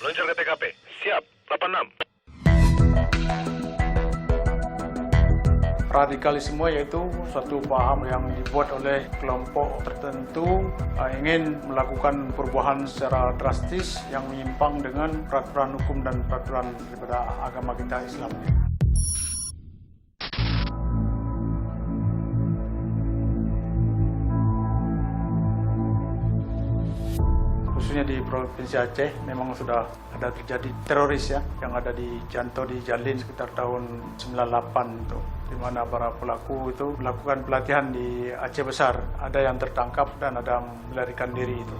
Meluncur ke TKP. Siap, 86. Radikalisme yaitu suatu paham yang dibuat oleh kelompok tertentu ingin melakukan perubahan secara drastis yang menyimpang dengan peraturan hukum dan peraturan daripada agama kita Islam. Khususnya di Provinsi Aceh memang sudah ada terjadi teroris ya yang ada di Janto di Jalin sekitar tahun 98 itu, di mana para pelaku itu melakukan pelatihan di Aceh Besar. Ada yang tertangkap dan ada yang melarikan diri itu.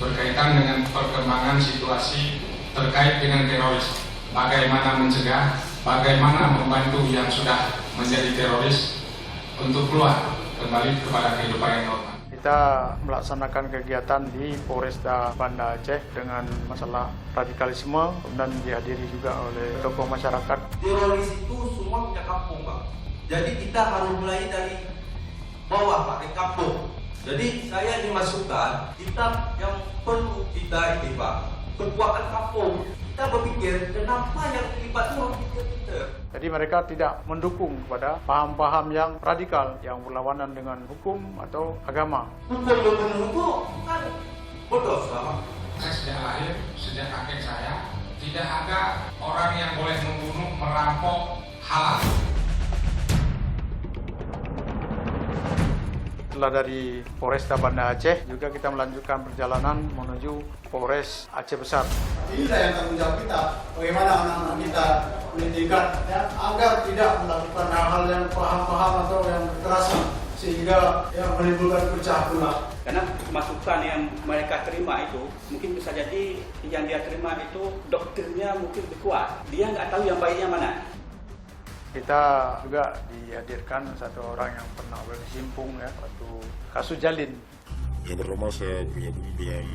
Berkaitan dengan perkembangan situasi terkait dengan teroris, bagaimana mencegah, bagaimana membantu yang sudah menjadi teroris untuk keluar kembali kepada kehidupan yang normal. Kita melaksanakan kegiatan di Polresta Banda Aceh dengan masalah radikalisme dan dihadiri juga oleh tokoh masyarakat. Teroris itu semua punya kampung, Pak. Jadi kita harus mulai dari bawah, Pak, dari kampung. Jadi saya dimasukkan kitab yang perlu kita ini, Pak, perbuatan kampung. Kita berpikir kenapa yang terlibat itu harus kita. Jadi mereka tidak mendukung pada paham-paham yang radikal yang berlawanan dengan hukum atau agama. Hukum membunuh itu kan bodoh sama. Saya sejak lahir, sejak kakek saya, tidak ada orang yang boleh membunuh, merampok halal. Setelah dari Polresta Banda Aceh, juga kita melanjutkan perjalanan menuju Polres Aceh Besar. Inilah yang tanggung jawab kita, bagaimana anak-anak kita pendidikan ya, agar tidak melakukan hal-hal yang paham-paham atau yang kekerasan sehingga yang menimbulkan pecah belah. Karena masukan yang mereka terima itu mungkin bisa jadi yang dia terima itu doktrinnya mungkin lebih kuat. Dia nggak tahu yang baiknya mana. Kita juga dihadirkan satu orang yang pernah berkecimpung ya waktu kasus Jalin. Yang pertama saya bergabung dengan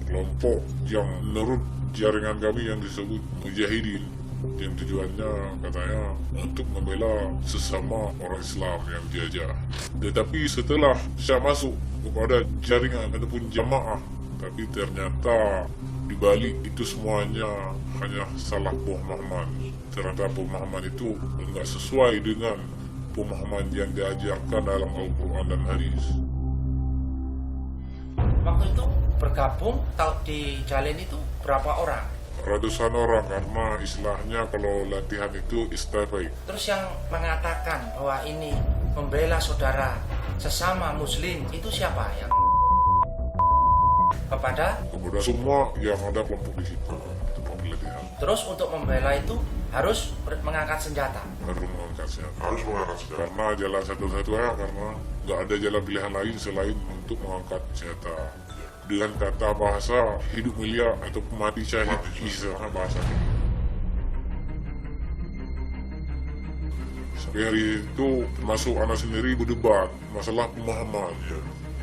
kelompok yang menurut jaringan kami yang disebut Mujahidin, yang tujuannya katanya untuk membela sesama orang Islam yang dijajah. Tetapi setelah saya masuk kepada jaringan ataupun jamaah, tapi ternyata di balik itu semuanya hanya salah pemahaman. Ternyata pemahaman itu enggak sesuai dengan pemahaman yang diajarkan dalam Al-Quran dan Hadis. Waktu itu bergabung atau di Jalin itu berapa orang? Ratusan orang, karena istilahnya kalau latihan itu istighfar. Terus yang mengatakan bahwa ini membela saudara sesama muslim itu siapa yang kepada Semua yang ada kelompok di situ tempat pelatihan. terus untuk membela itu harus mengangkat senjata. Harus mengangkat senjata. Karena jalan satu-satunya, karena nggak ada jalan pilihan lain selain untuk mengangkat senjata. Dengan kata bahasa hidup mulia atau mati syahid, istilahnya bahasa ini. Sampai hari itu masuk anak sendiri berdebat masalah pemahaman.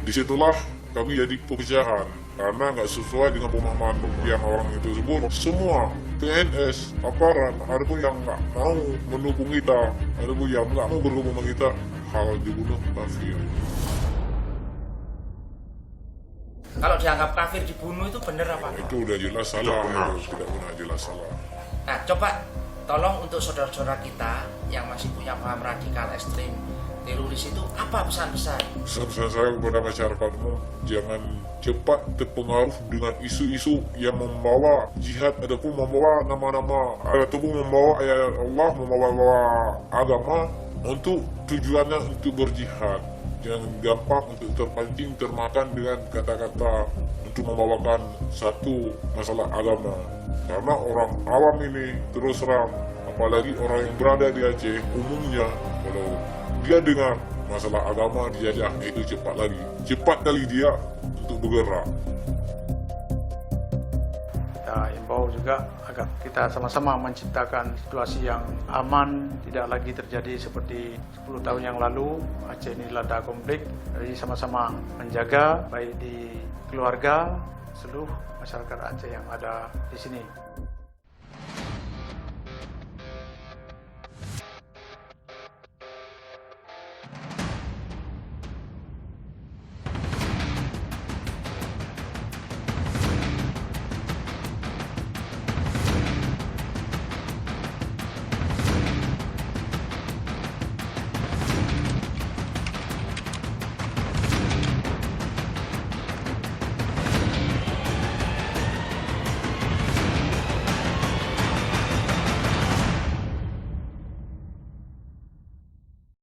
Disitulah kami jadi perpecahan karena nggak sesuai dengan pemahaman yang orang itu sebut. Semua PNS, aparat, ada pun yang nggak mau mendukung kita, ada pun yang nggak mau bergabung sama kita, hal dibunuh kafir. Kalau dianggap kafir dibunuh itu benar apa? Itu udah jelas salah, itu tidak pernah jelas salah. Nah, coba tolong untuk saudara-saudara kita yang masih punya paham radikal ekstrim teroris itu apa pesan-pesan? Pesan saya kepada masyarakat umum, jangan cepat terpengaruh dengan isu-isu yang membawa jihad ataupun membawa nama-nama ataupun membawa ayat Allah, membawa agama untuk tujuannya untuk berjihad. Jangan gampang untuk terpancing, termakan dengan kata-kata untuk membawakan satu masalah agama. Karena orang awam ini terus terang, apalagi orang yang berada di Aceh umumnya, kalau dia dengar masalah agama dijajah, itu cepat kali dia untuk bergerak. Kita imbau juga agar kita sama-sama menciptakan situasi yang aman, tidak lagi terjadi seperti 10 tahun yang lalu Aceh ini dilanda konflik. Jadi sama-sama menjaga baik di keluarga, seluruh masyarakat Aceh yang ada di sini.